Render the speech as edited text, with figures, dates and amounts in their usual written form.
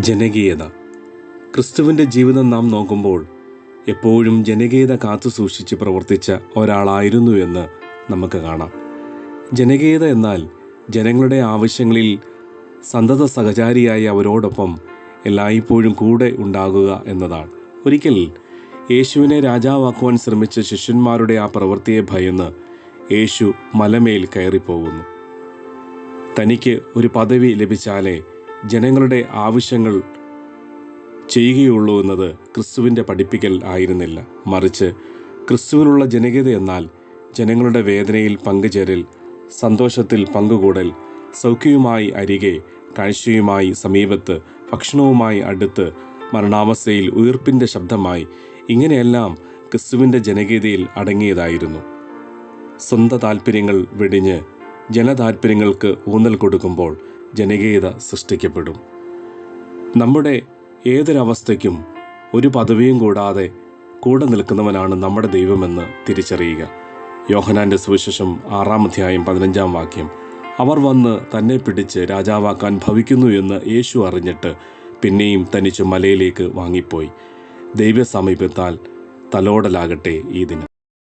ജനകീയത. ക്രിസ്തുവിൻ്റെ ജീവിതം നാം നോക്കുമ്പോൾ എപ്പോഴും ജനകീയത കാത്തു സൂക്ഷിച്ച് പ്രവർത്തിച്ച ഒരാളായിരുന്നു എന്ന് നമുക്ക് കാണാം. ജനകീയത എന്നാൽ ജനങ്ങളുടെ ആവശ്യങ്ങളിൽ സന്തത സഹചാരിയായി അവരോടൊപ്പം എല്ലായ്പ്പോഴും കൂടെ ഉണ്ടാകുക എന്നതാണ്. ഒരിക്കൽ യേശുവിനെ രാജാവാക്കുവാൻ ശ്രമിച്ച ശിഷ്യന്മാരുടെ ആ പ്രവൃത്തിയെ ഭയന്ന് യേശു മലമേൽ കയറിപ്പോകുന്നു. തനിക്ക് ഒരു പദവി ലഭിച്ചാലേ ജനങ്ങളുടെ ആവശ്യങ്ങൾ ചെയ്യുകയുള്ളൂ എന്നത് ക്രിസ്തുവിൻ്റെ പഠിപ്പിക്കൽ ആയിരുന്നില്ല. മറിച്ച് ക്രിസ്തുവിനുള്ള ജനകീയത എന്നാൽ ജനങ്ങളുടെ വേദനയിൽ പങ്കുചേരൽ, സന്തോഷത്തിൽ പങ്കുകൂടൽ, സൗഖ്യവുമായി അരികെ, കാഴ്ചയുമായി സമീപത്ത്, ഭക്ഷണവുമായി അടുത്ത്, മരണാവസ്ഥയിൽ ഉയിർപ്പിൻ്റെ ശബ്ദമായി, ഇങ്ങനെയെല്ലാം ക്രിസ്തുവിൻ്റെ ജനകീയതയിൽ അടങ്ങിയതായിരുന്നു. സ്വന്തം താല്പര്യങ്ങൾ വെടിഞ്ഞ് ജനതാല്പര്യങ്ങൾക്ക് ഊന്നൽ കൊടുക്കുമ്പോൾ ജനകീയത സൃഷ്ടിക്കപ്പെടും. നമ്മുടെ ഏതൊരവസ്ഥയ്ക്കും ഒരു പദവിയും കൂടാതെ കൂടെ നിൽക്കുന്നവനാണ് നമ്മുടെ ദൈവമെന്ന് തിരിച്ചറിയുക. യോഹന്നാൻ്റെ സുവിശേഷം 6-ാം അധ്യായം 15-ാം വാക്യം. അവർ വന്ന് തന്നെ പിടിച്ച് രാജാവാക്കാൻ ഭവിക്കുന്നു എന്ന് യേശു അറിഞ്ഞിട്ട് പിന്നെയും തനിച്ച് മലയിലേക്ക് വാങ്ങിപ്പോയി. ദൈവ സമീപത്താൽ തലോടലാകട്ടെ ഈ ദിനം.